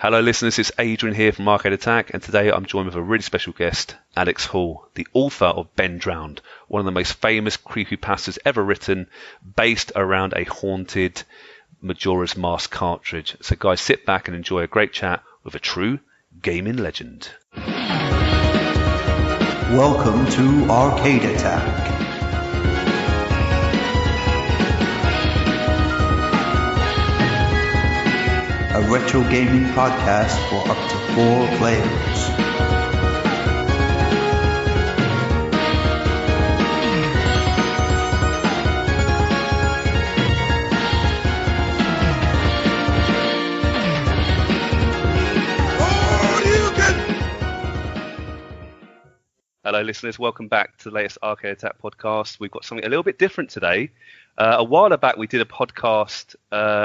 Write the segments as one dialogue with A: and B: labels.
A: Hello listeners, it's Adrian here from Arcade Attack, and today I'm joined with a really special guest, Alex Hall, the author of Ben Drowned, one of the most famous creepypastas ever written, based around a haunted Majora's Mask cartridge. So guys, sit back and enjoy a great chat with a true gaming legend.
B: Welcome to Arcade Attack. A retro gaming podcast for up to 4 players.
A: Hello listeners, welcome back to the latest Arcade Attack podcast. We've got something a little bit different today. A while back we did a podcast,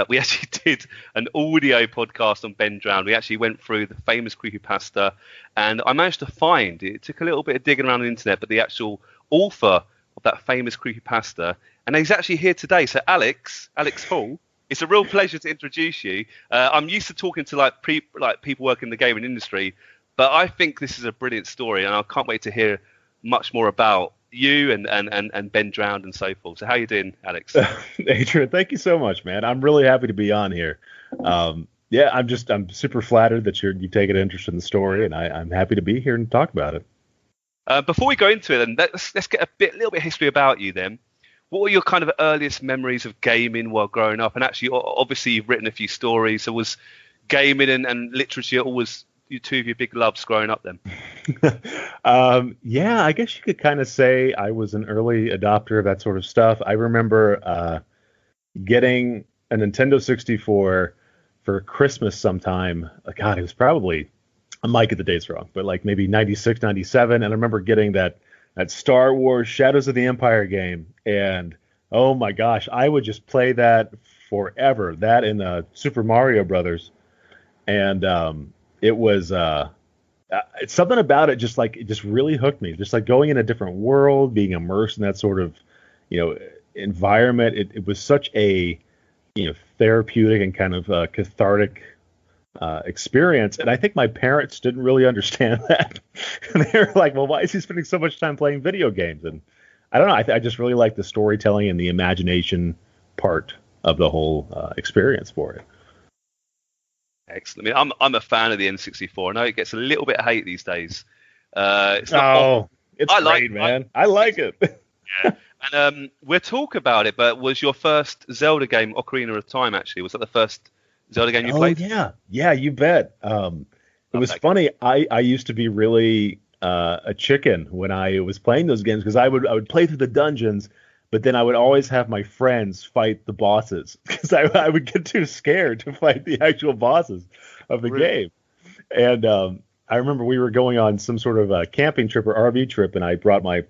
A: we actually did an audio podcast on Ben Drowned. We actually went through the famous creepypasta, and I managed to find, it took a little bit of digging around the internet, but the actual author of that famous creepypasta, and he's actually here today. So Alex Hall, it's a real pleasure to introduce you. I'm used to talking to people working in the gaming industry, but I think this is a brilliant story, and I can't wait to hear much more about you and Ben Drowned and so forth. So how you doing, Alex?
C: Adrian, thank you so much, man. I'm really happy to be on here. I'm super flattered that you've taken an interest in the story, and I'm happy to be here and talk about it.
A: Before we go into it, then let's get a little bit of history about you. Then, what were your kind of earliest memories of gaming while growing up? And actually, obviously, you've written a few stories. So was gaming and literature always two of your big loves growing up then?
C: Yeah, I guess you could kind of say I was an early adopter of that sort of stuff. I remember getting a Nintendo 64 for Christmas sometime. God, it was probably, I might get the dates wrong, but like maybe 96, 97. And I remember getting that Star Wars Shadows of the Empire game. And oh my gosh, I would just play that forever. That and Super Mario Brothers. And it was it's something about it just really hooked me. Just like going in a different world, being immersed in that sort of, environment. It was such a, therapeutic and kind of cathartic experience. And I think my parents didn't really understand that. They were like, well, why is he spending so much time playing video games? And I don't know. I just really like the storytelling and the imagination part of the whole experience for it.
A: Excellent. I mean, I'm a fan of the N64. I know it gets a little bit of hate these days.
C: It's great, man. I like it.
A: Yeah. And we'll talk about it, but was your first Zelda game Ocarina of Time, actually? Was that the first Zelda game you played?
C: Yeah, you bet. It was funny. I used to be really a chicken when I was playing those games because I would play through the dungeons, but then I would always have my friends fight the bosses because I would get too scared to fight the actual bosses of the game. And I remember we were going on some sort of a camping trip or RV trip, and I brought my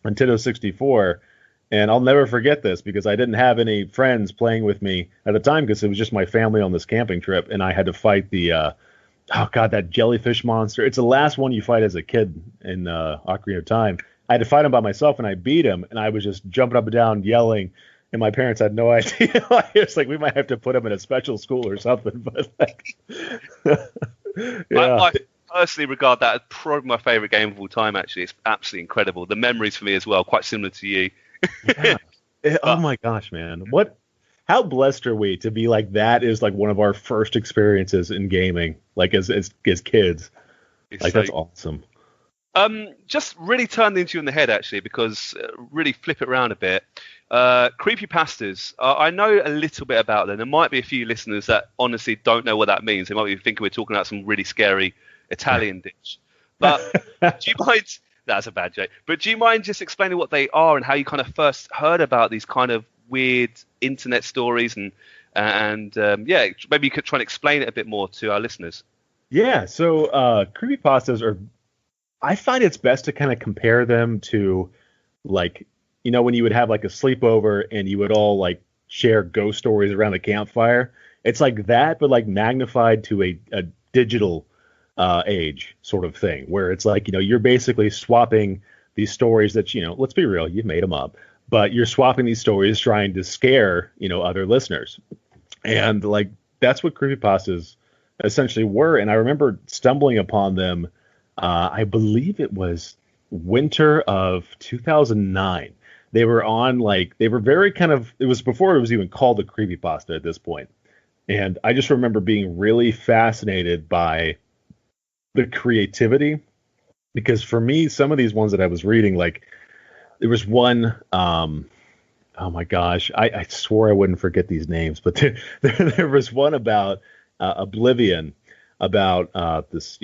C: Nintendo 64. And I'll never forget this because I didn't have any friends playing with me at the time because it was just my family on this camping trip, and I had to fight the that jellyfish monster. It's the last one you fight as a kid in Ocarina of Time. I had to fight him by myself, and I beat him, and I was just jumping up and down yelling, and my parents had no idea. It's like, we might have to put him in a special school or something. But
A: yeah. I personally regard that as probably my favorite game of all time, actually. It's absolutely incredible. The memories for me as well, quite similar to you.
C: Yeah. Oh my gosh, man. How blessed are we to be like, that is like one of our first experiences in gaming, like as kids. That's awesome.
A: Just really turn into you in the head, actually, because really flip it around a bit. Creepypastas, I know a little bit about them. There might be a few listeners that honestly don't know what that means. They might be thinking we're talking about some really scary Italian dish. But do you mind? That's a bad joke. But do you mind just explaining what they are and how you kind of first heard about these kind of weird internet stories and maybe you could try and explain it a bit more to our listeners.
C: Yeah. So creepypastas are, I find it's best to kind of compare them to, like, when you would have like a sleepover and you would all like share ghost stories around a campfire. It's like that, but like magnified to a digital age sort of thing, where it's like, you're basically swapping these stories that, let's be real, you've made them up, but you're swapping these stories trying to scare, other listeners. And like, that's what creepypastas essentially were. And I remember stumbling upon them. I believe it was winter of 2009. They were on they were very kind of, it was before it was even called a creepypasta at this point. And I just remember being really fascinated by the creativity, because for me, some of these ones that I was reading, there was one, oh my gosh, I swore I wouldn't forget these names, but there was one about Oblivion, about this,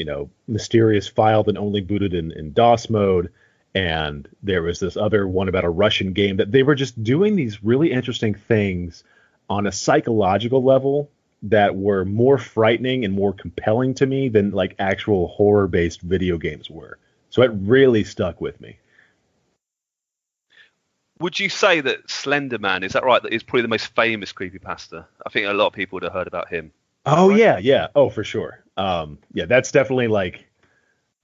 C: mysterious file that only booted in DOS mode. And there was this other one about a Russian game that they were just doing these really interesting things on a psychological level that were more frightening and more compelling to me than actual horror-based video games were. So it really stuck with me.
A: Would you say that Slender Man, is that right, that is probably the most famous creepypasta? I think a lot of people would have heard about him.
C: Oh, right? Yeah. Oh, for sure. Yeah, that's definitely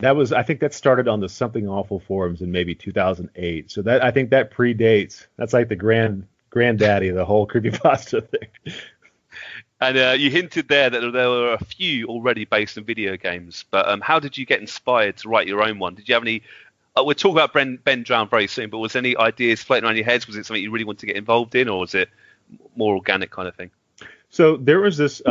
C: I think that started on the Something Awful forums in maybe 2008. So I think that predates, that's like the granddaddy of the whole creepypasta thing.
A: And you hinted there that there were a few already based on video games, but how did you get inspired to write your own one? Did you have any, we'll talk about Ben Drown very soon, but was there any ideas floating around your heads? Was it something you really wanted to get involved in, or was it more organic kind of thing?
C: So there was this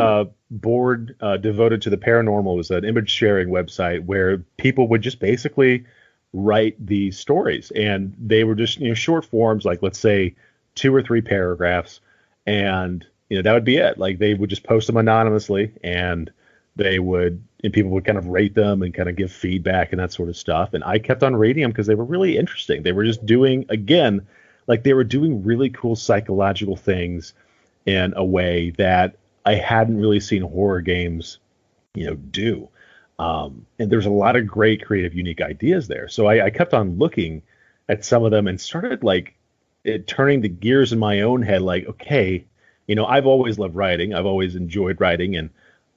C: board devoted to the paranormal. It was an image sharing website where people would just basically write these stories, and they were just short forms, let's say 2 or 3 paragraphs, and that would be it. They would just post them anonymously, and people would kind of rate them and kind of give feedback and that sort of stuff. And I kept on reading them because they were really interesting. They were just doing, again, they were doing really cool psychological things in a way that I hadn't really seen horror games, do. And there's a lot of great, creative, unique ideas there. So I kept on looking at some of them and started turning the gears in my own head. Okay, I've always loved writing. I've always enjoyed writing, and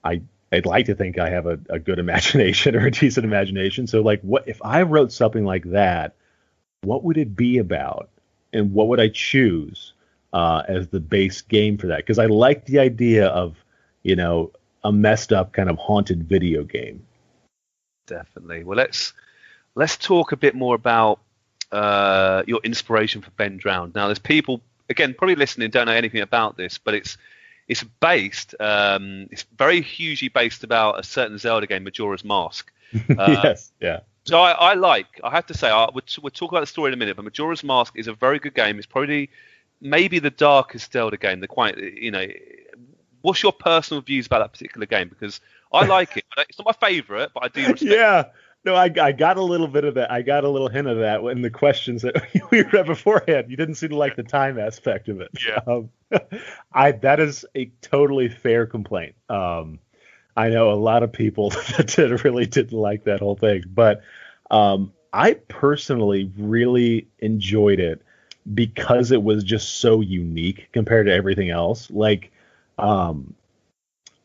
C: I'd like to think I have a good imagination or a decent imagination. So what if I wrote something like that? What would it be about, and what would I choose as the base game for that? Because I like the idea of a messed up kind of haunted video game.
A: Definitely. Well, let's talk a bit more about your inspiration for Ben Drowned. Now, there's people, again, probably listening, don't know anything about this, but it's based, it's very hugely based about a certain Zelda game, Majora's Mask.
C: Yes, yeah.
A: So I have to say, we'll talk about the story in a minute, but Majora's Mask is a very good game. It's probably maybe the darkest Zelda game. What's your personal views about that particular game? Because I like it. It's not my favorite, but I do respect it.
C: No, I got a little bit of that. I got a little hint of that in the questions that we read beforehand. You didn't seem to like the time aspect of it.
A: Yeah.
C: That is a totally fair complaint. I know a lot of people that really didn't like that whole thing, but I personally really enjoyed it because it was just so unique compared to everything else.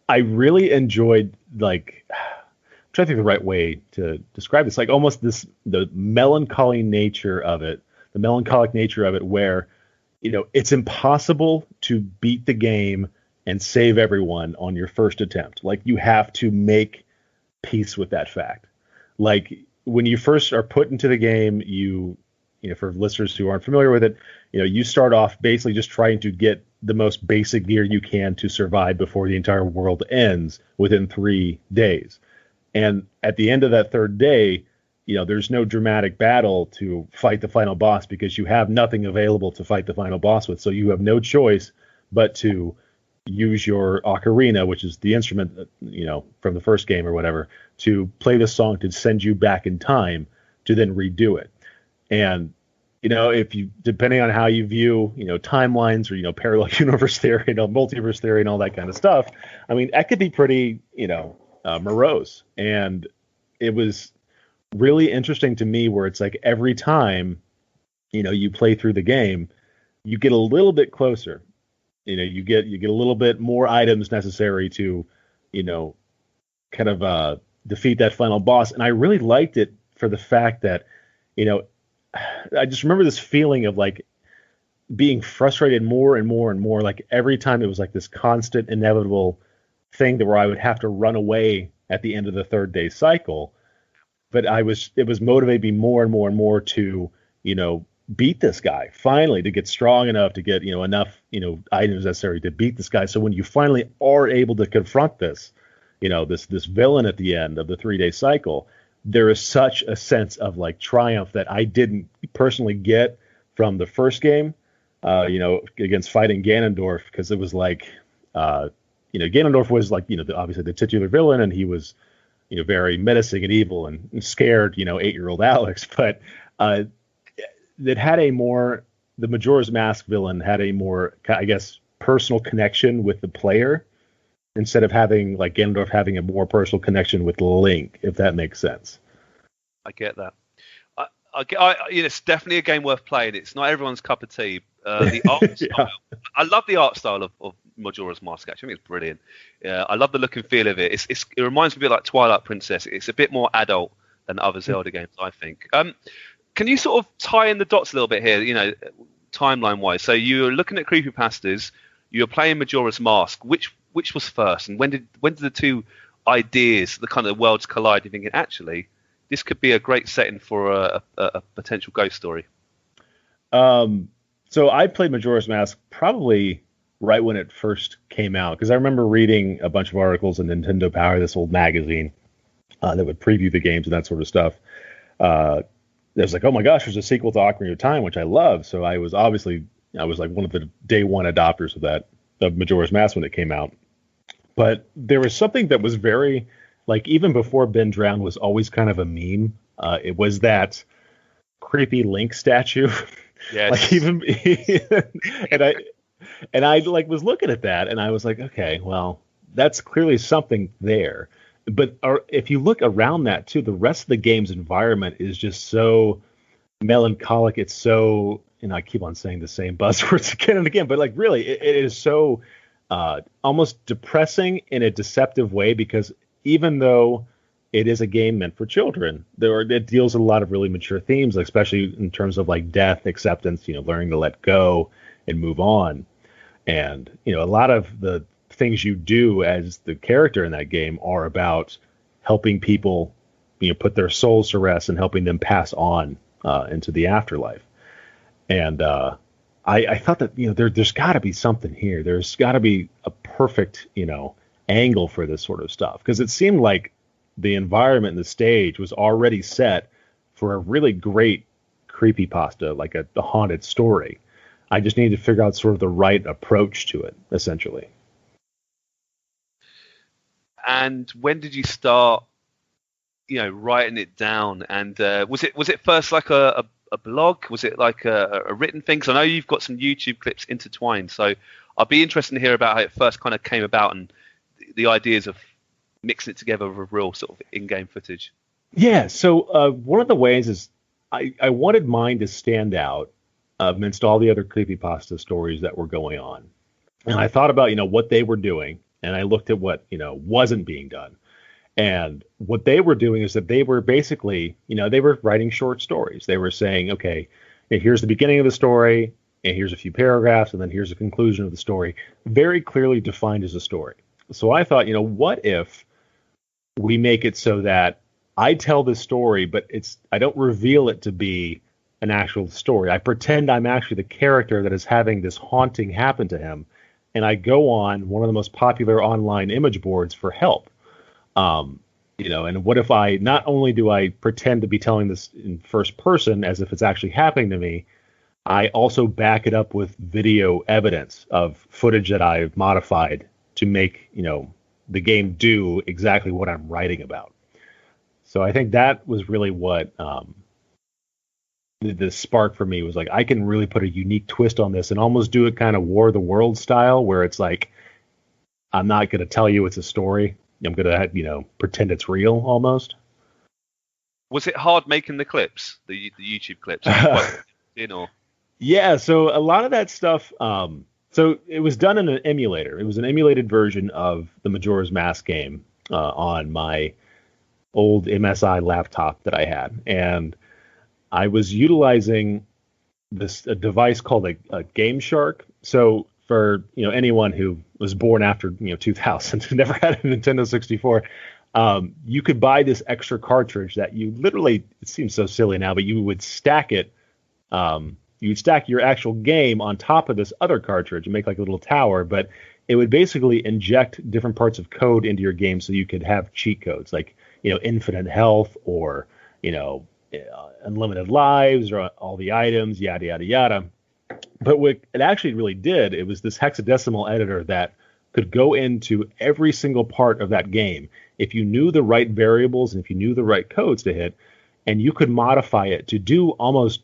C: I really enjoyed I'm trying to think of the right way to describe this. Almost the melancholic nature of it where, it's impossible to beat the game and save everyone on your first attempt. You have to make peace with that fact. When you first are put into the game, for listeners who aren't familiar with it, you start off basically just trying to get the most basic gear you can to survive before the entire world ends within 3 days. And at the end of that 3rd day, there's no dramatic battle to fight the final boss because you have nothing available to fight the final boss with. So you have no choice but to use your ocarina, which is the instrument, from the first game or whatever, to play the song to send you back in time to then redo it. And, if you, depending on how you view, timelines or, parallel universe theory, multiverse theory and all that kind of stuff, that could be pretty, morose. And it was really interesting to me where it's every time, you play through the game, you get a little bit closer. You get a little bit more items necessary to, kind of defeat that final boss. And I really liked it for the fact that, I just remember this feeling of being frustrated more and more and more. Every time it was this constant, inevitable thing where I would have to run away at the end of the third day cycle. But it was motivating me more and more and more to, beat this guy finally, to get strong enough to get, enough, items necessary to beat this guy. So when you finally are able to confront this, this villain at the end of the 3 day cycle, there is such a sense of like triumph that I didn't personally get from the first game, against fighting Ganondorf, because it was like, Ganondorf was like, obviously the titular villain, and he was, very menacing and evil and scared, 8-year-old Alex. But the Majora's Mask villain had a more, I guess, personal connection with the player, instead of having like Ganondorf having a more personal connection with Link, if that makes sense.
A: I get that. It's definitely a game worth playing. It's not everyone's cup of tea. The art style, I love the art style of Majora's Mask. Actually, I think it's brilliant. I love the look and feel of it. It reminds me a bit like Twilight Princess. It's a bit more adult than other Zelda games, I think. Can you sort of tie in the dots a little bit here? Timeline wise. So you're looking at Creepypastas. You're playing Majora's Mask. Which was first, and when did the two ideas, the kind of worlds collide? You're thinking, actually, this could be a great setting for a potential ghost story.
C: So I played Majora's Mask probably right when it first came out, because I remember reading a bunch of articles in Nintendo Power, this old magazine that would preview the games and that sort of stuff. It was like, oh my gosh, there's a sequel to Ocarina of Time, which I love. So I was like one of the day one adopters of Majora's Mask when it came out. But there was something that was very, like, even before Ben Drowned was always kind of a meme. It was that creepy Link statue.
A: Yes.
C: Like even and I like was looking at that and I was like, okay, well, that's clearly something there. But if you look around that too, the rest of the game's environment is just so melancholic. It's so, I keep on saying the same buzzwords again and again, but like really, it is so almost depressing in a deceptive way, because even though it is a game meant for children, it deals with a lot of really mature themes, especially in terms of like death, acceptance, learning to let go and move on. And, a lot of the things you do as the character in that game are about helping people, put their souls to rest and helping them pass on into the afterlife. And I thought that, there's got to be something here. There's got to be a perfect, angle for this sort of stuff, because it seemed like the environment and the stage was already set for a really great creepypasta, like a haunted story. I just needed to figure out sort of the right approach to it, essentially. And
A: when did you start, writing it down? And was it first like a blog? Was it like a written thing? Because I know you've got some YouTube clips intertwined, so I'd be interested to hear about how it first kind of came about and the ideas of mixing it together with real sort of in-game footage.
C: Yeah, so one of the ways is I wanted mine to stand out amidst all the other creepypasta stories that were going on. And I thought about, what they were doing, and I looked at what, wasn't being done. And what they were doing is that they were basically, they were writing short stories. They were saying, okay, here's the beginning of the story, and here's a few paragraphs, and then here's a conclusion of the story, very clearly defined as a story. So I thought, what if we make it so that I tell this story, but I don't reveal it to be an actual story. I pretend I'm actually the character that is having this haunting happen to him, and I go on one of the most popular online image boards for help. And what if not only do I pretend to be telling this in first person as if it's actually happening to me, I also back it up with video evidence of footage that I've modified to make, the game do exactly what I'm writing about. So I think that was really what the spark for me was. Like, I can really put a unique twist on this and almost do it kind of War of the World style, where it's like, I'm not going to tell you it's a story. I'm going to, pretend it's real almost.
A: Was it hard making the clips, the YouTube clips? Yeah,
C: so a lot of that stuff, so it was done in an emulator. It was an emulated version of the Majora's Mask game on my old MSI laptop that I had. And I was utilizing a device called a Game Shark. So for anyone who was born after 2000 and never had a Nintendo 64, you could buy this extra cartridge that you literally, it seems so silly now, but you would stack it. You'd stack your actual game on top of this other cartridge and make like a little tower, but it would basically inject different parts of code into your game so you could have cheat codes like, infinite health or, unlimited lives or all the items, yada, yada, yada. But what it actually really did, it was this hexadecimal editor that could go into every single part of that game if you knew the right variables and if you knew the right codes to hit, and you could modify it to do almost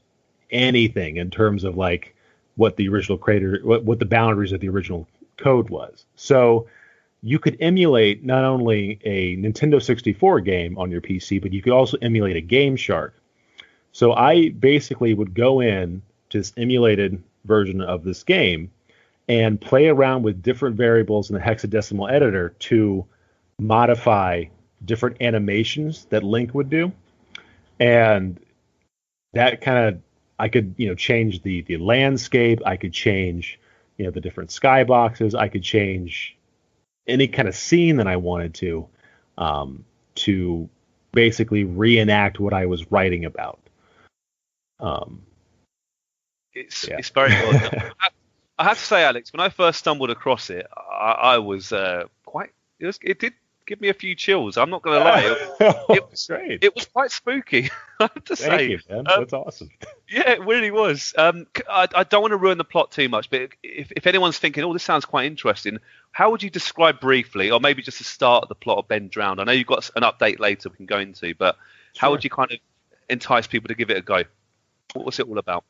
C: anything in terms of like what the original creator, what the boundaries of the original code was. So you could emulate not only a Nintendo 64 game on your PC, but you could also emulate a Game Shark. So I basically would go in to this emulated version of this game and play around with different variables in the hexadecimal editor to modify different animations that Link would do. And that kind of, I could, change the landscape. I could change, the different skyboxes. I could change any kind of scene that I wanted to basically reenact what I was writing about.
A: It's very good. I have to say, Alex, when I first stumbled across it, I was it did give me a few chills. I'm not going to lie. It was
C: great.
A: It was quite spooky, I have to say.
C: Thank you, man. That's awesome.
A: Yeah, it really was. I don't want to ruin the plot too much, but if anyone's thinking, oh, this sounds quite interesting, how would you describe briefly, or maybe just the start of the plot of Ben Drowned? I know you've got an update later we can go into, but how would you kind of entice people to give it a go? What's it all about?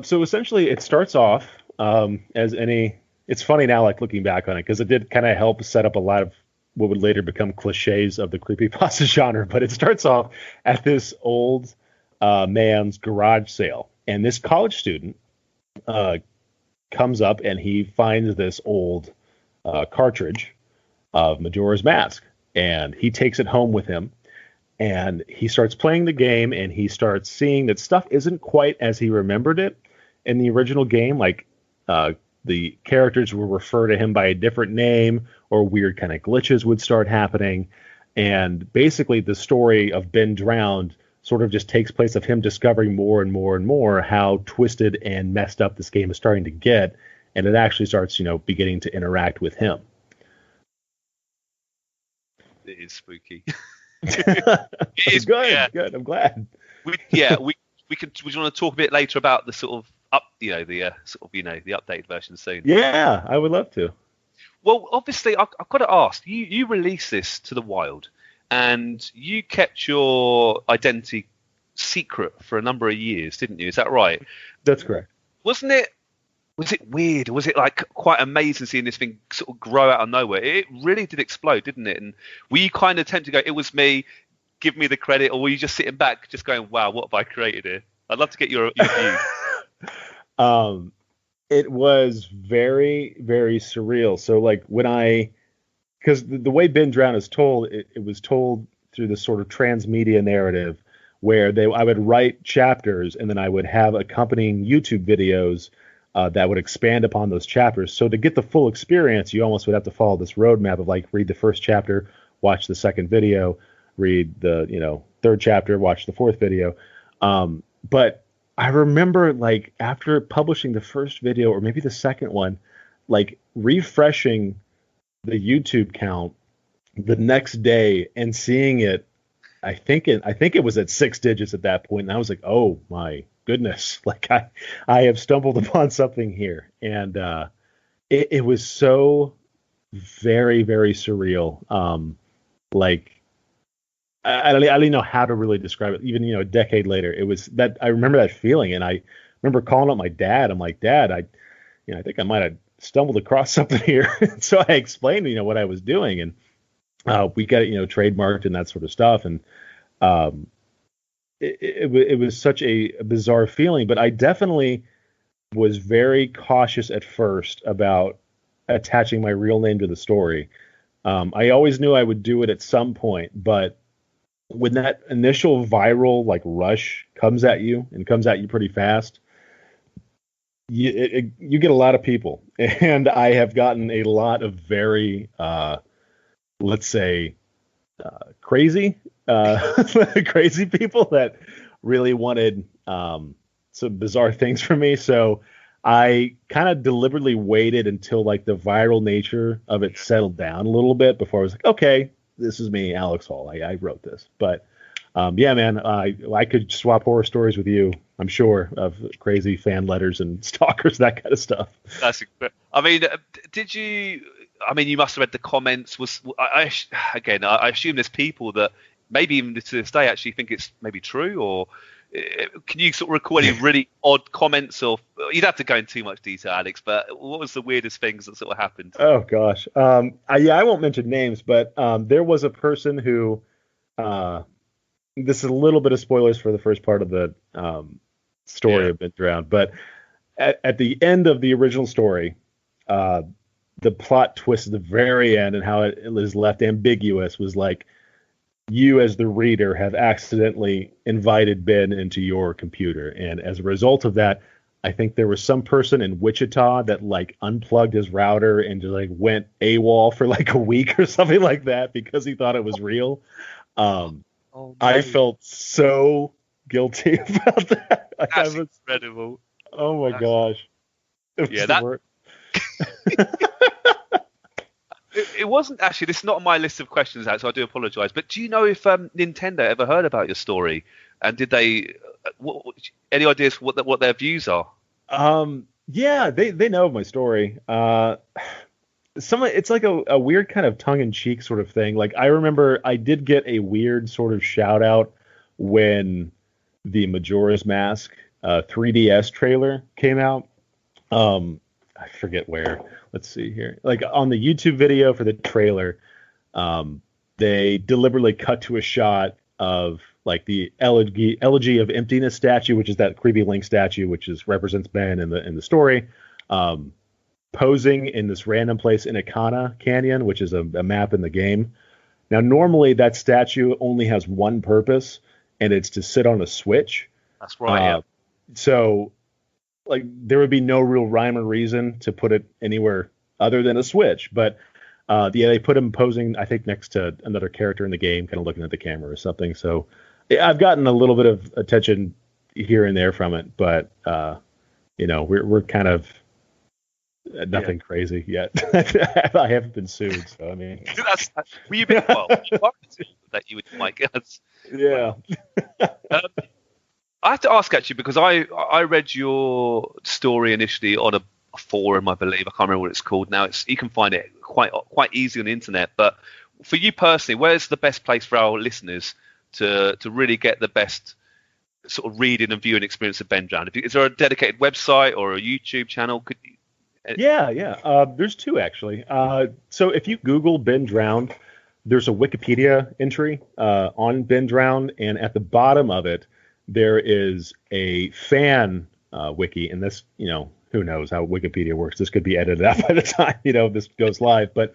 C: So essentially, it starts off as any. It's funny now, like looking back on it, because it did kind of help set up a lot of what would later become cliches of the creepypasta genre. But it starts off at this old man's garage sale, and this college student comes up and he finds this old cartridge of Majora's Mask, and he takes it home with him. And he starts playing the game, and he starts seeing that stuff isn't quite as he remembered it in the original game. Like the characters will refer to him by a different name, or weird kind of glitches would start happening. And basically the story of Ben Drowned sort of just takes place of him discovering more and more and more how twisted and messed up this game is starting to get. And it actually starts, beginning to interact with him.
A: It is spooky.
C: It's good. Yeah. Good. I'm glad.
A: We want to talk a bit later about the sort of the updated version soon.
C: Yeah, I would love to.
A: Well, obviously, I've got to ask. You released this to the wild, and you kept your identity secret for a number of years, didn't you? Is that right?
C: That's correct.
A: Wasn't it? Was it weird? Was it like quite amazing seeing this thing sort of grow out of nowhere? It really did explode, didn't it? And were you kind of tempted to go, it was me, give me the credit, or were you just sitting back just going, wow, what have I created here? I'd love to get your view.
C: It was very, very surreal. So like because the way Ben Drowned is told, it was told through this sort of transmedia narrative where I would write chapters and then I would have accompanying YouTube videos that would expand upon those chapters. So to get the full experience, you almost would have to follow this roadmap of like read the first chapter, watch the second video, read the third chapter, watch the fourth video. But I remember like after publishing the first video or maybe the second one, like refreshing the YouTube count the next day and seeing it. I think it was at 6 digits at that point, and I was like, oh my goodness, like I have stumbled upon something here. And it was so very, very surreal. Like I don't even know how to really describe it. Even a decade later, it was that I remember that feeling, and I remember calling up my dad. I'm like, Dad, I think I might have stumbled across something here. So I explained what I was doing, and we got it trademarked and that sort of stuff. And it was such a bizarre feeling, but I definitely was very cautious at first about attaching my real name to the story. I always knew I would do it at some point, but when that initial viral like rush comes at you and comes at you pretty fast, you get a lot of people, and I have gotten a lot of very, let's say, crazy, crazy people that really wanted some bizarre things from me. So I kind of deliberately waited until like the viral nature of it settled down a little bit before I was like, okay, this is me, Alex Hall. I wrote this, but yeah, man, I could swap horror stories with you. I'm sure of crazy fan letters and stalkers, that kind of stuff.
A: I mean, did you? I mean, you must have read the comments. Again, I assume there's people that maybe even to this day actually think it's maybe true. Or can you sort of recall any really odd comments? Or you'd have to go into too much detail, Alex. But what was the weirdest things that sort of happened?
C: Oh gosh, I won't mention names, but there was a person who. This is a little bit of spoilers for the first part of the story of Been Drowned, but at the end of the original story, the plot twist at the very end and how it is left ambiguous was like you as the reader have accidentally invited Ben into your computer, and as a result of that, I think there was some person in Wichita that like unplugged his router and just like went AWOL for like a week or something like that because he thought it was real. I felt so guilty about that.
A: That's incredible.
C: Oh my gosh.
A: It wasn't actually. This is not on my list of questions, so I do apologise. But do you know if Nintendo ever heard about your story, and did they? Any ideas what their views are?
C: Yeah, they know my story. It's like a weird kind of tongue-in-cheek sort of thing. Like I remember I did get a weird sort of shout out when the Majora's Mask 3DS trailer came out. I forget where. Let's see here. Like on the YouTube video for the trailer, they deliberately cut to a shot of like the Elegy of Emptiness statue, which is that creepy Link statue, which represents Ben in the story. Posing in this random place in Ikana Canyon, which is a map in the game. Now, normally that statue only has one purpose, and it's to sit on a switch.
A: That's right.
C: So, like, there would be no real rhyme or reason to put it anywhere other than a switch. But they put him posing, I think, next to another character in the game, kind of looking at the camera or something. So, yeah, I've gotten a little bit of attention here and there from it, but we're kind of. Nothing crazy yet. I haven't been sued, so I mean.
A: Were you been that you would like us?
C: Yeah.
A: I have to ask actually because I read your story initially on a forum, I believe. I can't remember what it's called now. You can find it quite easy on the internet. But for you personally, where's the best place for our listeners to really get the best sort of reading and viewing experience of Ben Drowned? Is there a dedicated website or a YouTube channel?
C: Yeah. There's two actually. So if you Google Ben Drowned, there's a Wikipedia entry on Ben Drowned, and at the bottom of it, there is a fan wiki. And this, who knows how Wikipedia works? This could be edited out by the time this goes live. But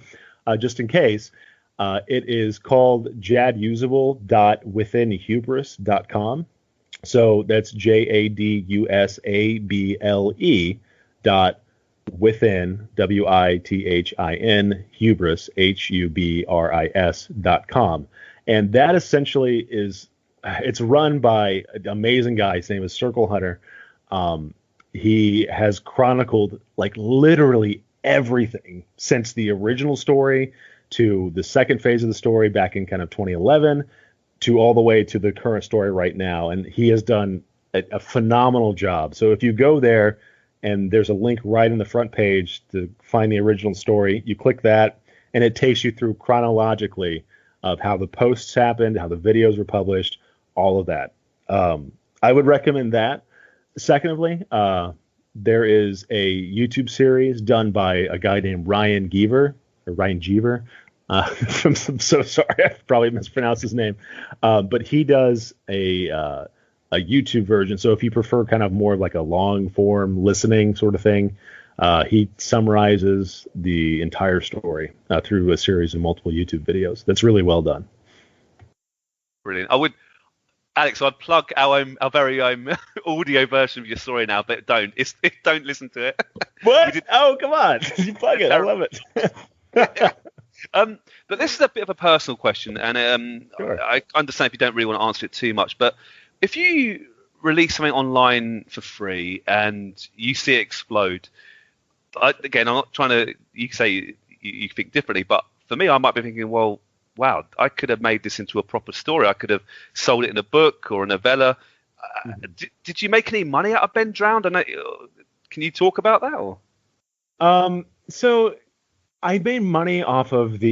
C: just in case, it is called jadusable.withinhubris.com. So that's JADUSABLE within WITHIN hubris HUBRIS.com, and that essentially it's run by an amazing guy. His name is Circle Hunter. He has chronicled like literally everything since the original story to the second phase of the story back in kind of 2011 to all the way to the current story right now, and he has done a phenomenal job. So if you go there, and there's a link right in the front page to find the original story. You click that, and it takes you through chronologically of how the posts happened, how the videos were published, all of that. I would recommend that. Secondly, there is a YouTube series done by a guy named Ryan Geaver. I'm so sorry, I probably mispronounced his name. But he does a YouTube version. So if you prefer kind of more like a long form listening sort of thing, he summarizes the entire story through a series of multiple YouTube videos. That's really well done.
A: Brilliant. Alex, I'd plug our very own audio version of your story now, but don't. Don't listen to it.
C: What? Oh, come on. You plug it. I love it.
A: But this is a bit of a personal question, and
C: Sure.
A: I understand if you don't really want to answer it too much, but if you release something online for free and you see it explode, again, I'm not trying to. You can say you think differently, but for me, I might be thinking, well, wow, I could have made this into a proper story. I could have sold it in a book or a novella. Did you make any money out of Ben Drowned? And can you talk about that? Or?
C: So I made money off of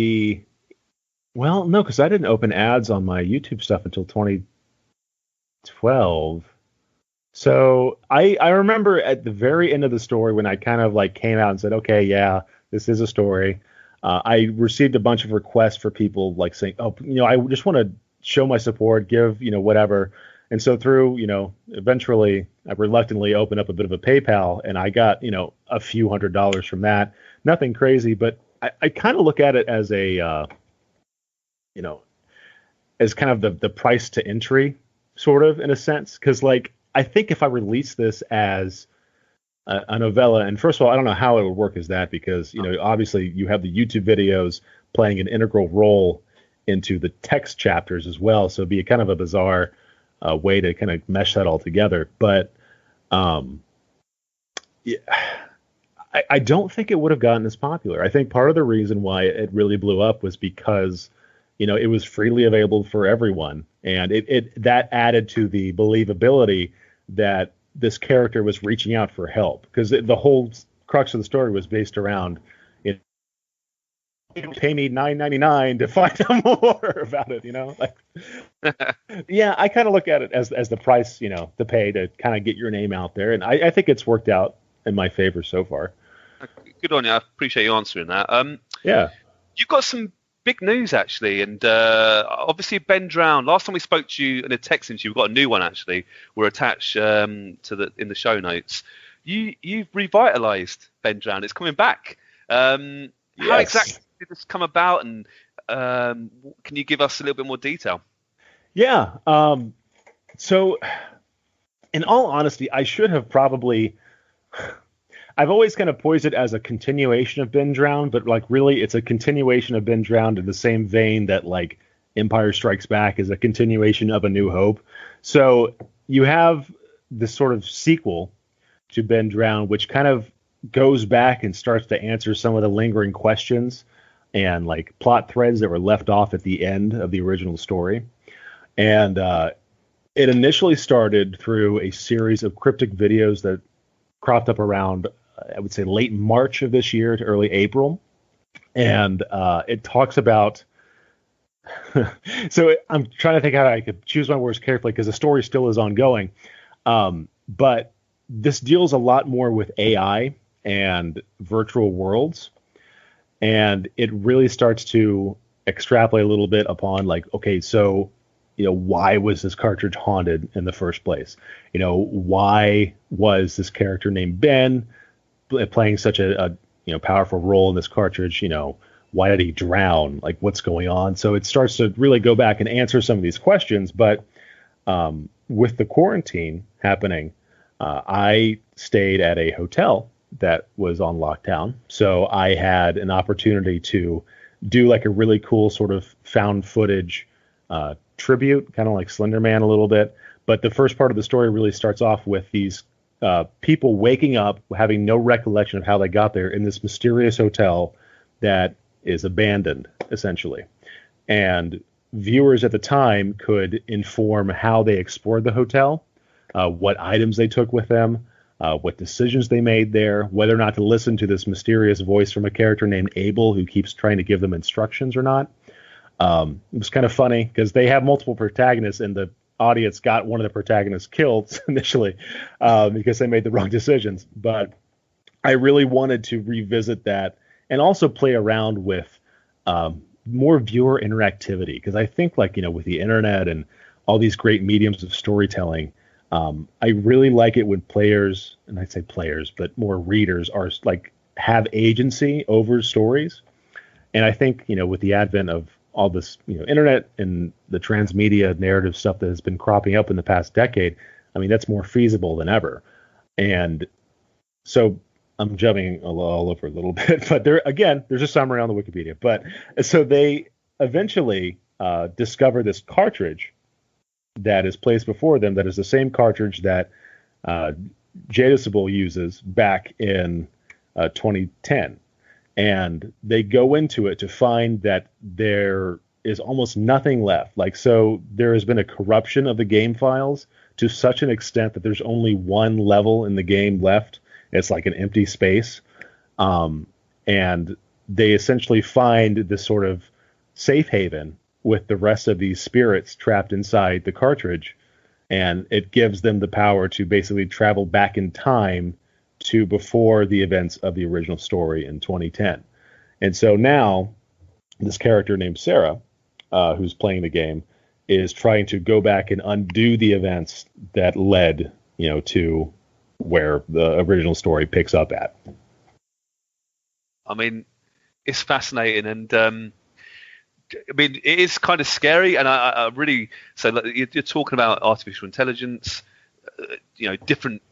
C: well, no, because I didn't open ads on my YouTube stuff until 2012. So I remember at the very end of the story when I kind of like came out and said, okay, yeah, this is a story. I received a bunch of requests for people like saying, oh, I just want to show my support, give, whatever. And so through, eventually I reluctantly opened up a bit of a PayPal and I got, a few $100s from that. Nothing crazy, but I kind of look at it as a, as kind of the price to entry sort of in a sense. Cause like, I think if I release this as a novella, and first of all, I don't know how it would work as that because, obviously you have the YouTube videos playing an integral role into the text chapters as well. So it'd be kind of a bizarre way to kind of mesh that all together. But yeah, I don't think it would have gotten as popular. I think part of the reason why it really blew up was because, it was freely available for everyone. And that added to the believability that this character was reaching out for help, because the whole crux of the story was based around pay me $9.99 to find out more about it, yeah, I kind of look at it as the price, to pay to kind of get your name out there, and I think it's worked out in my favor so far.
A: Good on you. I appreciate you answering that.
C: Yeah,
A: you've got some big news actually, and obviously Ben Drowned. Last time we spoke to you in a text interview, we've got a new one actually. We're attached in the show notes. You've revitalized Ben Drowned. It's coming back. How exactly did this come about, and can you give us a little bit more detail?
C: Yeah. So, in all honesty, I should have probably. I've always kind of poised it as a continuation of Ben Drowned, but like really it's a continuation of Ben Drowned in the same vein that like Empire Strikes Back is a continuation of A New Hope. So you have this sort of sequel to Ben Drowned, which kind of goes back and starts to answer some of the lingering questions and like plot threads that were left off at the end of the original story. And it initially started through a series of cryptic videos that cropped up around I would say late March of this year to early April. And it talks about, so I'm trying to think how I could choose my words carefully because the story still is ongoing. But this deals a lot more with AI and virtual worlds. And it really starts to extrapolate a little bit upon like, okay, so, why was this cartridge haunted in the first place? Why was this character named Ben playing such a powerful role in this cartridge? Why did he drown? Like, what's going on? So it starts to really go back and answer some of these questions. But with the quarantine happening, I stayed at a hotel that was on lockdown. So I had an opportunity to do like a really cool sort of found footage tribute, kind of like Slender Man a little bit. But the first part of the story really starts off with these people waking up, having no recollection of how they got there in this mysterious hotel that is abandoned, essentially. And viewers at the time could inform how they explored the hotel, what items they took with them, what decisions they made there, whether or not to listen to this mysterious voice from a character named Abel who keeps trying to give them instructions or not. It was kind of funny because they have multiple protagonists and the audience got one of the protagonists killed initially because they made the wrong decisions. But I really wanted to revisit that and also play around with more viewer interactivity, because I think with the internet and all these great mediums of storytelling, I really like it when players, and I'd say players, but more readers are have agency over stories. And I think, with the advent of all this, internet and the transmedia narrative stuff that has been cropping up in the past decade, I mean, that's more feasible than ever. And so I'm jumping all over a little bit, but there's a summary on the Wikipedia. But so they eventually discover this cartridge that is placed before them that is the same cartridge that Jadisable uses back in 2010. And they go into it to find that there is almost nothing left. Like, so there has been a corruption of the game files to such an extent that there's only one level in the game left. It's like an empty space. And they essentially find this sort of safe haven with the rest of these spirits trapped inside the cartridge. And it gives them the power to basically travel back in time to before the events of the original story in 2010. And so now this character named Sarah, who's playing the game, is trying to go back and undo the events that led, to where the original story picks up at.
A: I mean, it's fascinating, and I mean, it is kind of scary, and I really, so like, you're talking about artificial intelligence, different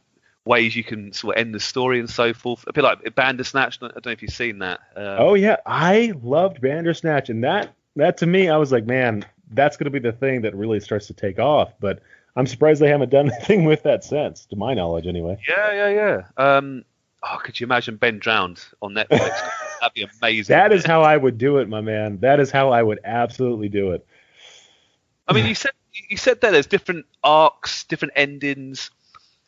A: ways you can sort of end the story and so forth. A bit like Bandersnatch. I don't know if you've seen that.
C: Oh yeah, I loved Bandersnatch, and that to me, I was like, man, that's going to be the thing that really starts to take off. But I'm surprised they haven't done anything with that since, to my knowledge, anyway.
A: Yeah. Could you imagine Ben Drowned on Netflix? That'd be amazing.
C: That is how I would do it, my man. That is how I would absolutely do it.
A: I mean, you said that there's different arcs, different endings.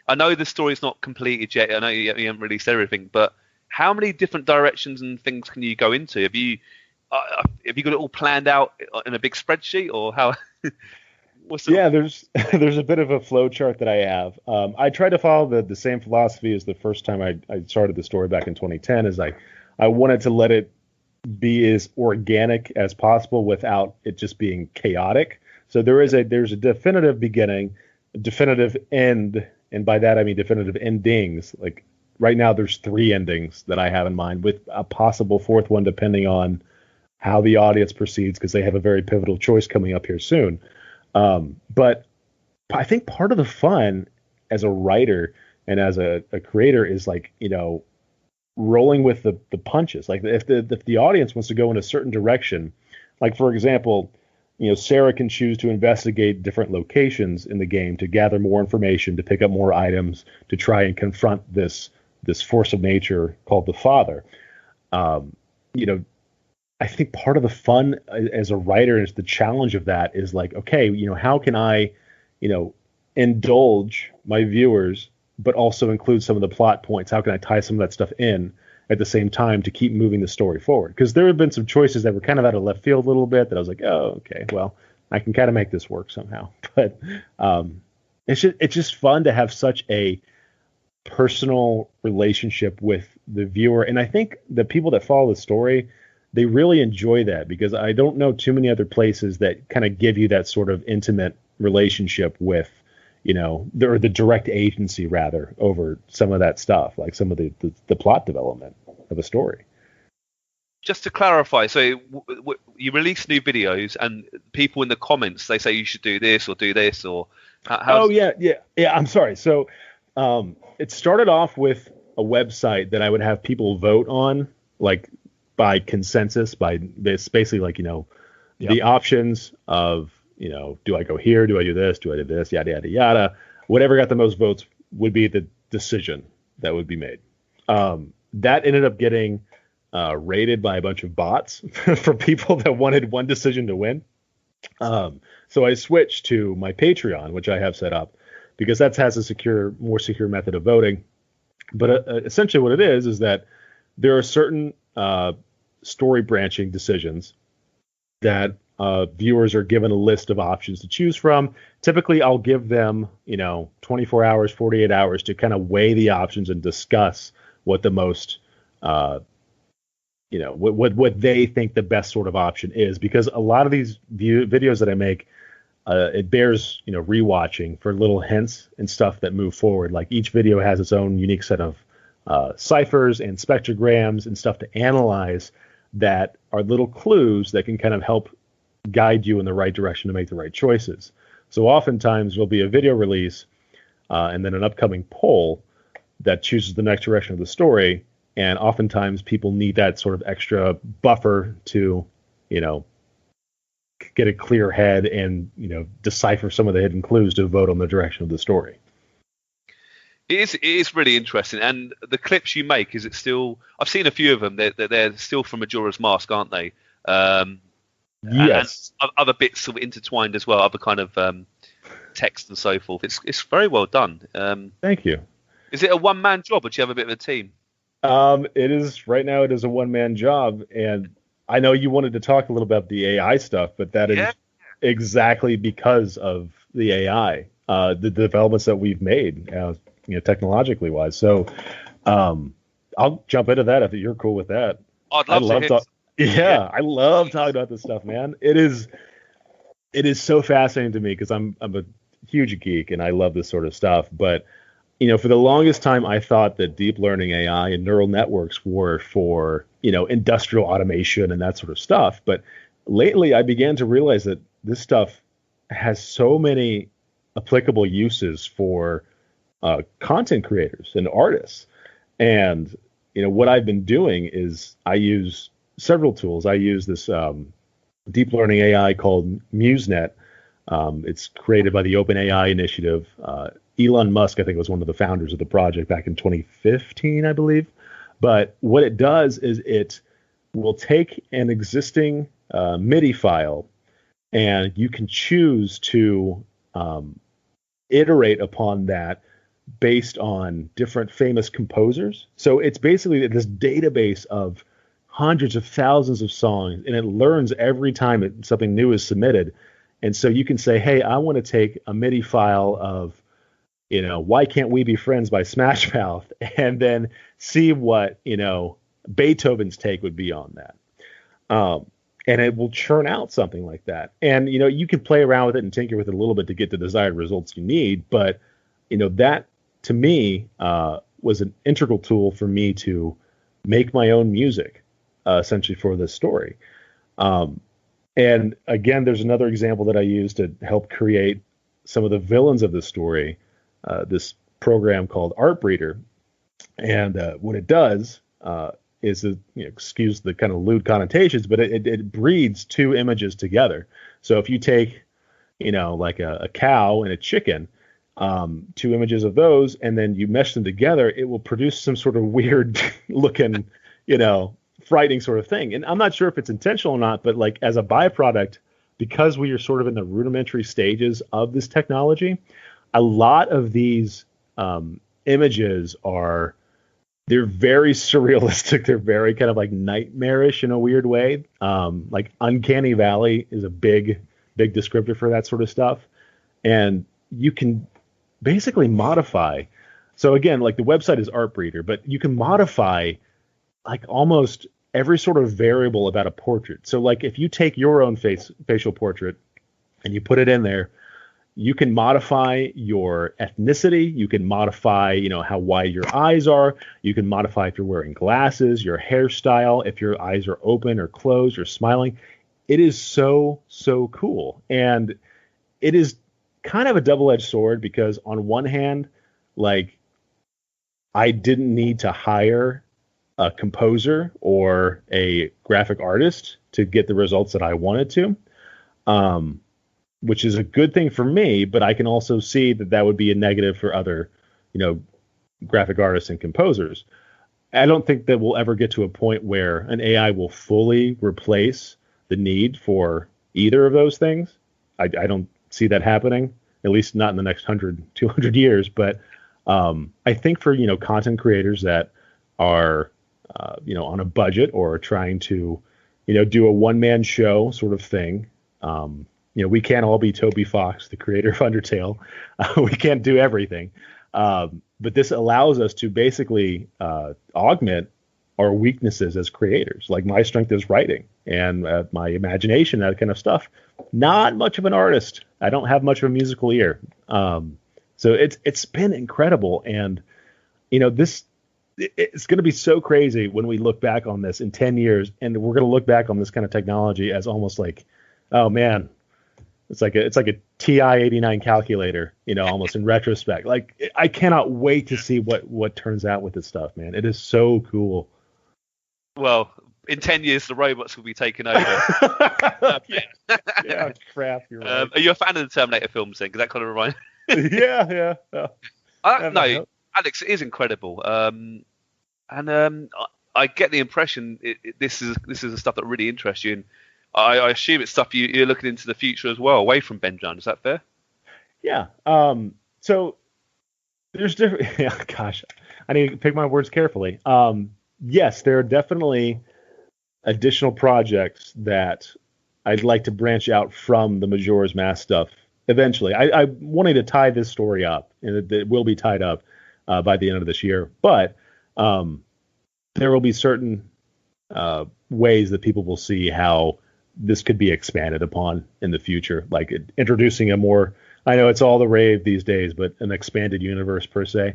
A: I know the story's not completed yet. I know you haven't released everything, but how many different directions and things can you go into? Have you got it all planned out in a big spreadsheet, or how?
C: Yeah, there's a bit of a flow chart that I have. I try to follow the same philosophy as the first time I started the story back in 2010. Is I wanted to let it be as organic as possible without it just being chaotic. So there's a definitive beginning, a definitive end, and by that I mean definitive endings. Like right now, there's 3 endings that I have in mind, with a possible 4th one depending on how the audience proceeds, because they have a very pivotal choice coming up here soon. But I think part of the fun as a writer and as a creator is like, rolling with the punches. Like if the audience wants to go in a certain direction, like for example, Sarah can choose to investigate different locations in the game to gather more information, to pick up more items, to try and confront this force of nature called the Father. I think part of the fun as a writer is the challenge of that is like, okay, how can I, indulge my viewers, but also include some of the plot points? How can I tie some of that stuff in at the same time to keep moving the story forward? Because there have been some choices that were kind of out of left field a little bit that I was like, oh, okay, well, I can kind of make this work somehow. But it's just fun to have such a personal relationship with the viewer. And I think the people that follow the story, they really enjoy that, because I don't know too many other places that kind of give you that sort of intimate relationship with, the direct agency rather over some of that stuff, like some of the plot development of a story.
A: Just to clarify, so you release new videos and people in the comments, they say you should do this or do this, or how?
C: Yeah. I'm sorry. So it started off with a website that I would have people vote on, like by consensus, by this basically like, the options of, do I go here? Do I do this? Do I do this? Yada, yada, yada. Whatever got the most votes would be the decision that would be made. That ended up getting rated by a bunch of bots for people that wanted one decision to win. So I switched to my Patreon, which I have set up, because that has a more secure method of voting. But essentially what it is that there are certain story branching decisions that viewers are given a list of options to choose from. Typically, I'll give them, 24 hours, 48 hours to kind of weigh the options and discuss what the most, what they think the best sort of option is. Because a lot of these videos that I make, it bears, rewatching for little hints and stuff that move forward. Like each video has its own unique set of ciphers and spectrograms and stuff to analyze that are little clues that can kind of help guide you in the right direction to make the right choices. So oftentimes there'll be a video release and then an upcoming poll that chooses the next direction of the story. And oftentimes people need that sort of extra buffer to, you know, get a clear head and, you know, decipher some of the hidden clues to vote on the direction of the story.
A: It is really interesting. And the clips you make, is it still? I've seen a few of them. They're still from Majora's Mask, aren't they?
C: Yes.
A: And other bits sort of intertwined as well, other kind of text and so forth. It's very well done.
C: Thank you.
A: Is it a one-man job, or do you have a bit of a team?
C: It is right now. It is a one-man job, and I know you wanted to talk a little about the AI stuff, but that is exactly because of the AI, the developments that we've made, you know, technologically wise. So, I'll jump into that if you're cool with that.
A: I'd love to hear.
C: I love talking about this stuff, man. It is so fascinating to me because I'm a huge geek and I love this sort of stuff. But, you know, for the longest time, I thought that deep learning AI and neural networks were for, you know, industrial automation and that sort of stuff. But lately, I began to realize that this stuff has so many applicable uses for content creators and artists. And, you know, what I've been doing is I use several tools. I use this deep learning AI called MuseNet. It's created by the OpenAI initiative. Elon Musk, I think, was one of the founders of the project back in 2015, I believe. But what it does is it will take an existing MIDI file, and you can choose to iterate upon that based on different famous composers. So it's basically this database of hundreds of thousands of songs, and it learns every time something new is submitted. And so you can say, hey, I want to take a MIDI file of, you know, Why Can't We Be Friends by Smash Mouth, and then see what, you know, Beethoven's take would be on that. And it will churn out something like that. And, you know, you can play around with it and tinker with it a little bit to get the desired results you need. But, you know, that to me was an integral tool for me to make my own music, essentially for this story. And again, there's another example that I use to help create some of the villains of the story, this program called Artbreeder. And what it does is, you know, excuse the kind of lewd connotations, but it breeds two images together. So if you take, you know, like a cow and a chicken, two images of those, and then you mesh them together, it will produce some sort of weird looking, you know, frightening sort of thing. And I'm not sure if it's intentional or not, but like as a byproduct, because we are sort of in the rudimentary stages of this technology, a lot of these images they're very surrealistic. They're very kind of like nightmarish in a weird way. Like Uncanny Valley is a big descriptor for that sort of stuff. And you can basically modify. So again, like the website is Artbreeder, but you can modify like almost every sort of variable about a portrait. So like if you take your own facial portrait and you put it in there, you can modify your ethnicity. You can modify, you know, how wide your eyes are. You can modify if you're wearing glasses, your hairstyle, if your eyes are open or closed or smiling. It is so cool. And it is kind of a double-edged sword because on one hand, like I didn't need to hire a composer or a graphic artist to get the results that I wanted to. Which is a good thing for me, but I can also see that would be a negative for other, you know, graphic artists and composers. I don't think that we'll ever get to a point where an AI will fully replace the need for either of those things. I don't see that happening, at least not in the next 100, 200 years. But I think for, you know, content creators that are, you know, on a budget or trying to, you know, do a one-man show sort of thing, you know, we can't all be Toby Fox, the creator of Undertale. We can't do everything. But this allows us to basically augment our weaknesses as creators. Like my strength is writing and my imagination, that kind of stuff. Not much of an artist. I don't have much of a musical ear. So it's been incredible. And, you know, it's going to be so crazy when we look back on this in 10 years. And we're going to look back on this kind of technology as almost like Oh man, it's like a TI-89 calculator, almost in retrospect. Like I cannot wait to see what turns out with this stuff, man. It is so cool.
A: Well, in 10 years, the robots will be taken over.
C: Yeah, crap, you're right.
A: Are you a fan of the Terminator films then? Because that kind of reminds.
C: Yeah.
A: No, Alex, it is incredible. I get the impression this is the stuff that really interests you. And I assume it's stuff you're looking into the future as well, away from Ben John. Is that fair?
C: Yeah. So there's different. Yeah, gosh, I need to pick my words carefully. Yes, there are definitely additional projects that I'd like to branch out from the Majora's Mask stuff eventually. I wanted to tie this story up, and it will be tied up by the end of this year. But there will be certain ways that people will see how this could be expanded upon in the future, like introducing a more, I know it's all the rave these days, but an expanded universe per se.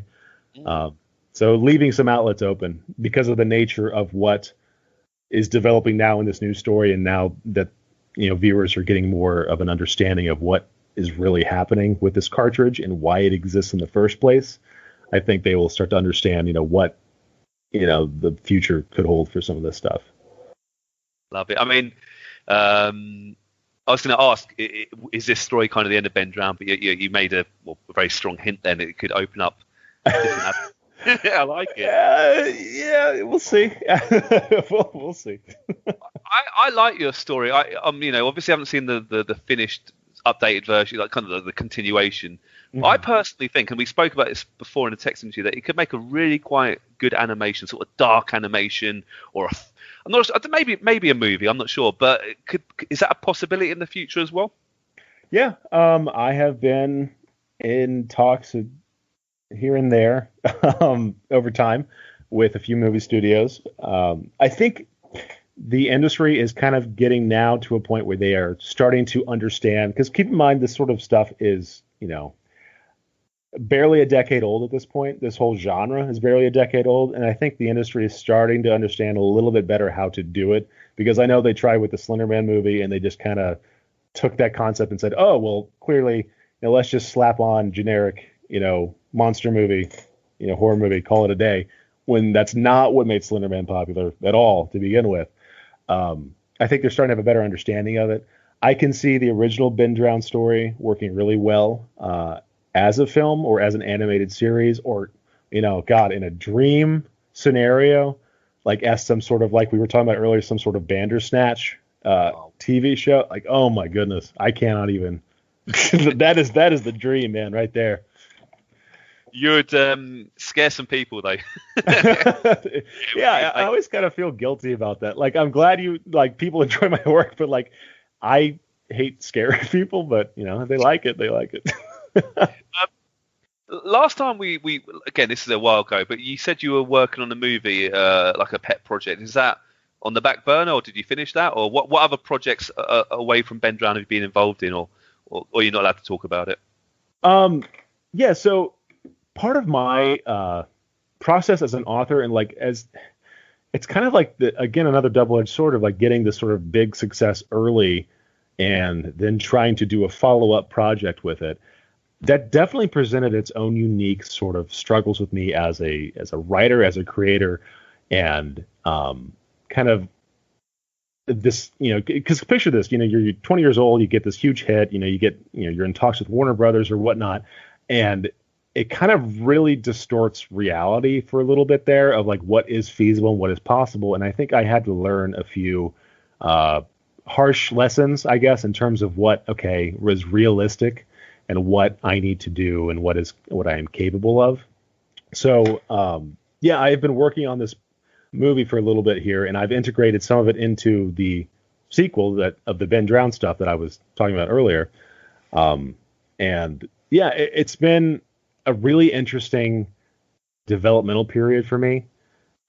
C: So leaving some outlets open because of the nature of what is developing now in this new story, and now that viewers are getting more of an understanding of what is really happening with this cartridge and why it exists in the first place, I think they will start to understand what the future could hold for some of this stuff.
A: Love it. I mean, I was going to ask, is this story kind of the end of Ben Drown? But you made a very strong hint then. It could open up different yeah, I like it.
C: Yeah, we'll see. We'll see.
A: I like your story. Obviously haven't seen the finished updated version, like kind of the continuation. Mm-hmm. I personally think, and we spoke about this before in the text interview, that it could make a really quite good animation, sort of dark animation, or I'm not sure, maybe a movie. I'm not sure, but is that a possibility in the future as well?
C: Yeah, I have been in talks here and there over time with a few movie studios. I think the industry is kind of getting now to a point where they are starting to understand, because keep in mind, this sort of stuff is, barely a decade old at this point. This whole genre is barely a decade old. And I think the industry is starting to understand a little bit better how to do it, because I know they tried with the Slender Man movie and they just kind of took that concept and said, oh, well, clearly, let's just slap on generic, monster movie, horror movie, call it a day, when that's not what made Slender Man popular at all to begin with. I think they're starting to have a better understanding of it. I can see the original Ben Drown story working really well as a film or as an animated series, or, in a dream scenario, like as some sort of, like we were talking about earlier, some sort of Bandersnatch TV show. Like, oh my goodness, I cannot even. that is the dream, man, right there.
A: You'd scare some people, though.
C: Yeah, I always kind of feel guilty about that. Like, I'm glad people enjoy my work, but I hate scaring people. But they like it. They like it.
A: Last time we again, this is a while ago, but you said you were working on a movie, like a pet project. Is that on the back burner, or did you finish that, or what other projects away from Ben Drown have you been involved in, or you're not allowed to talk about it?
C: Yeah. So part of my process as an author, and it's kind of like another double-edged sword of like getting this sort of big success early and then trying to do a follow-up project with it. That definitely presented its own unique sort of struggles with me as a writer, as a creator, and kind of this, because picture this, you're 20 years old, you get this huge hit, you're in talks with Warner Brothers or whatnot, and it kind of really distorts reality for a little bit there of like what is feasible and what is possible. And I think I had to learn a few harsh lessons, I guess, in terms of what was realistic and what I need to do and what I am capable of. So I've been working on this movie for a little bit here, and I've integrated some of it into the sequel of the Ben Drown stuff that I was talking about earlier. It's been a really interesting developmental period for me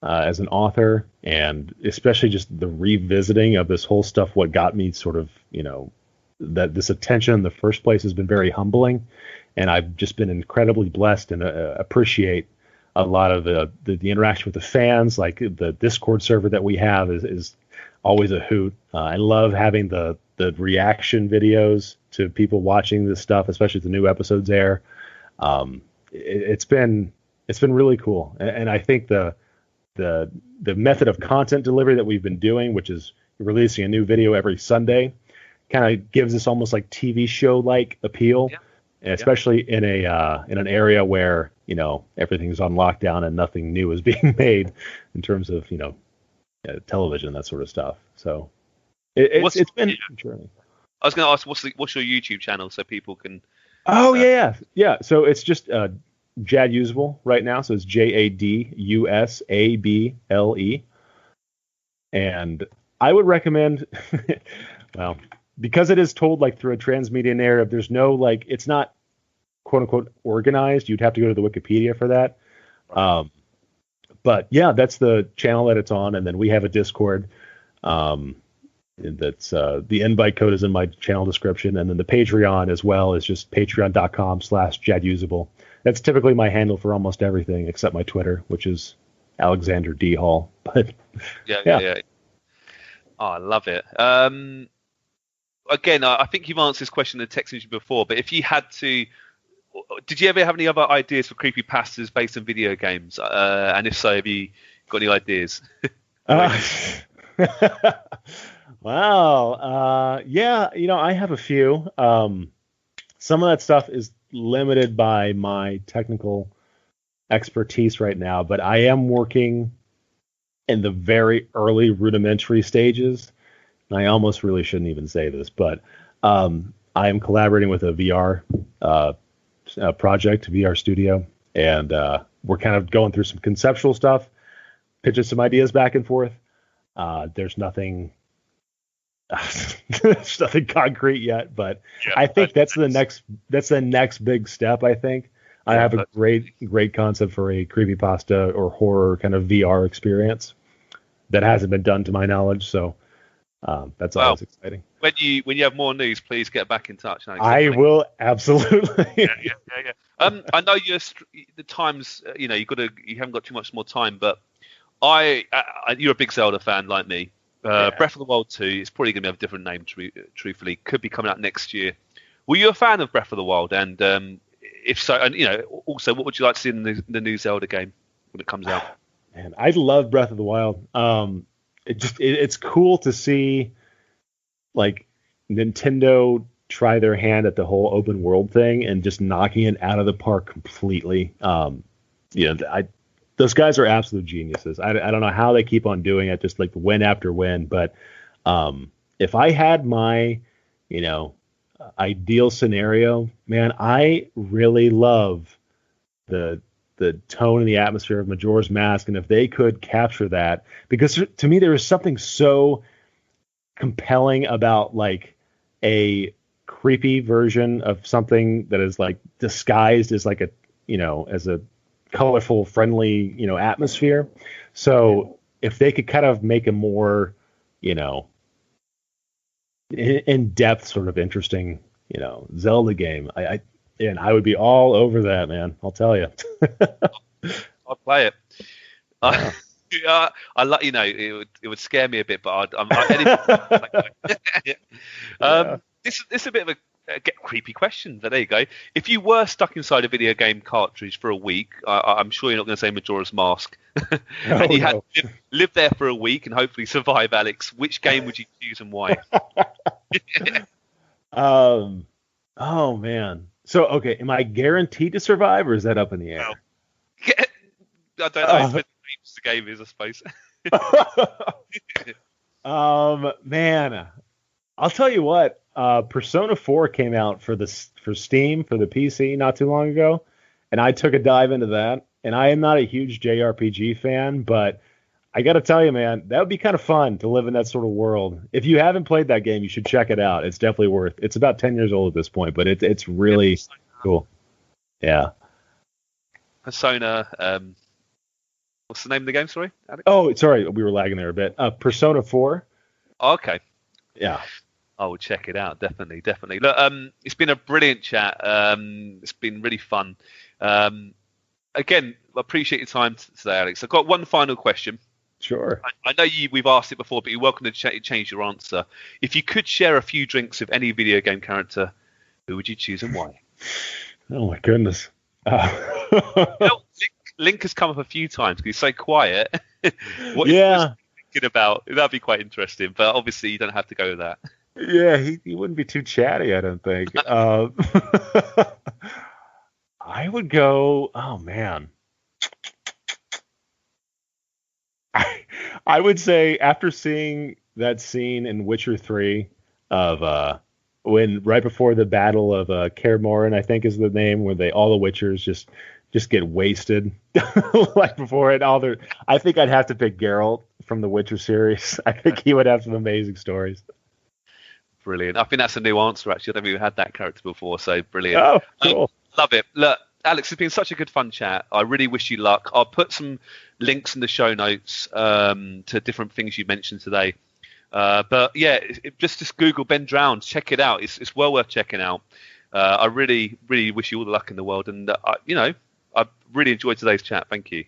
C: as an author, and especially just the revisiting of this whole stuff. What got me sort of, that this attention in the first place has been very humbling, and I've just been incredibly blessed and appreciate a lot of the interaction with the fans. Like the Discord server that we have is always a hoot. I love having the the reaction videos to people watching this stuff, especially as the new episodes air. It's been really cool, and I think the method of content delivery that we've been doing, which is releasing a new video every Sunday, kind of gives us almost like TV show like appeal, especially in an area where everything's on lockdown and nothing new is being made in terms of television, that sort of stuff. So it's been a journey.
A: I was going to ask, what's your YouTube channel so people can?
C: Oh yeah. So it's just Jad Usable right now. So it's JADUSABLE, and I would recommend, well, because it is told like through a transmedia narrative. There's no it's not quote unquote organized. You'd have to go to the Wikipedia for that. But yeah, that's the channel that it's on, and then we have a Discord. That's the invite code is in my channel description, and then the Patreon as well is just patreon.com/JadUsable. That's typically my handle for almost everything except my Twitter, which is Alexander D Hall. But
A: yeah. Oh, I love it. Again, I think you've answered this question in the text message before, but if you had to, did you ever have any other ideas for creepypastas based on video games? And if so, have you got any ideas?
C: Wow. Yeah, I have a few. Some of that stuff is limited by my technical expertise right now, but I am working in the very early rudimentary stages. And I almost really shouldn't even say this, but I am collaborating with a VR project, VR studio, and we're kind of going through some conceptual stuff, pitching some ideas back and forth. There's nothing concrete yet, but I think that's the next big step. I think I have a great concept for a creepypasta or horror kind of VR experience that hasn't been done to my knowledge. So that's always exciting.
A: When you have more news, please get back in touch.
C: I will absolutely.
A: Yeah. I know the times. You haven't got too much more time, but you're a big Zelda fan like me. Breath of the Wild 2 is probably going to have a different name, truthfully. Could be coming out next year. Were you a fan of Breath of the Wild? And if so, and also, what would you like to see in the new Zelda game when it comes out?
C: Man, I love Breath of the Wild. It's cool to see like Nintendo try their hand at the whole open world thing and just knocking it out of the park completely. Those guys are absolute geniuses. I don't know how they keep on doing it, just like win after win. But if I had my, ideal scenario, man, I really love the tone and the atmosphere of Majora's Mask, and if they could capture that, because to me there is something so compelling about like a creepy version of something that is like disguised as like a as a colorful, friendly, atmosphere. So if they could kind of make a more, in-depth sort of interesting, Zelda game, I would be all over that, man. I'll tell you.
A: I'll play it. I like, it would scare me a bit, but This is a bit of a creepy question, but there you go. If you were stuck inside a video game cartridge for a week, I'm sure you're not going to say Majora's Mask, and you had to live there for a week and hopefully survive, Alex, which game would you choose and why?
C: Oh man. So okay, am I guaranteed to survive, or is that up in the air?
A: I don't know. What the game is, I suppose.
C: Man, I'll tell you what. Persona 4 came out for Steam for the PC not too long ago, and I took a dive into that. And I am not a huge JRPG fan, but I got to tell you, man, that would be kind of fun to live in that sort of world. If you haven't played that game, you should check it out. It's definitely worth. It's about 10 years old at this point, but it's really cool. Yeah.
A: Persona. What's the name of the game? Sorry, Alex?
C: Oh, sorry, we were lagging there a bit. Persona 4.
A: Okay.
C: Yeah.
A: I will check it out. Definitely. Look, it's been a brilliant chat. It's been really fun. Again, I appreciate your time today, Alex. I've got one final question.
C: Sure.
A: I know we've asked it before, but you're welcome to change your answer. If you could share a few drinks with any video game character, who would you choose and why?
C: Oh my goodness.
A: Link has come up a few times because he's so quiet. What
C: yeah.
A: thinking about? That'd be quite interesting, but obviously you don't have to go with that.
C: Yeah, he wouldn't be too chatty, I don't think. I would go. Oh man, I would say after seeing that scene in Witcher 3 of when right before the battle of Kaer Morhen, I think is the name, where all the Witchers just get wasted like before it. I think I'd have to pick Geralt from the Witcher series. I think he would have some amazing stories.
A: Brilliant. I think that's a new answer, actually. I don't think we've had that character before, so brilliant.
C: Oh, cool.
A: Love it. Look, Alex, it's been such a good fun chat. I really wish you luck. I'll put some links in the show notes to different things you mentioned today. But yeah, just Google Ben Drowns. Check it out. It's well worth checking out. I really, really wish you all the luck in the world. And, I really enjoyed today's chat. Thank you.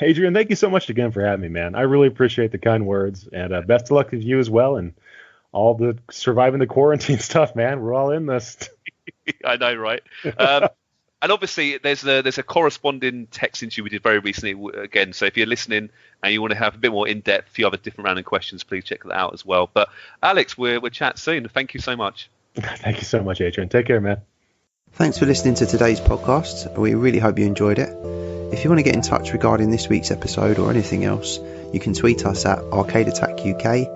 C: Adrian, thank you so much again for having me, man. I really appreciate the kind words. And best of luck to you as well. And all the surviving the quarantine stuff, man. We're all in this.
A: I know, right? And obviously, there's a corresponding text interview we did very recently again. So if you're listening and you want to have a bit more in-depth, a few other different random questions, please check that out as well. But Alex, we'll chat soon. Thank you so much.
C: Thank you so much, Adrian. Take care, man.
B: Thanks for listening to today's podcast. We really hope you enjoyed it. If you want to get in touch regarding this week's episode or anything else, you can tweet us at Arcade Attack UK,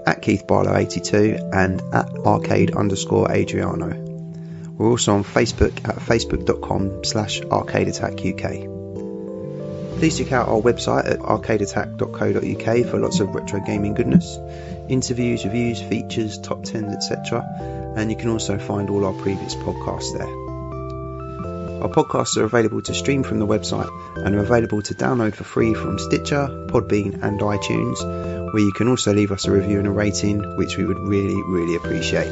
B: at Keith Barlow 82, and at Arcade_Adriano. We're also on Facebook at facebook.com/arcadeattackuk. Please check out our website at arcadeattack.co.uk for lots of retro gaming goodness, interviews, reviews, features, top 10s, etc. And you can also find all our previous podcasts there. Our podcasts are available to stream from the website and are available to download for free from Stitcher, Podbean and iTunes, where you can also leave us a review and a rating, which we would really, really appreciate.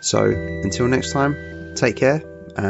B: So, until next time, take care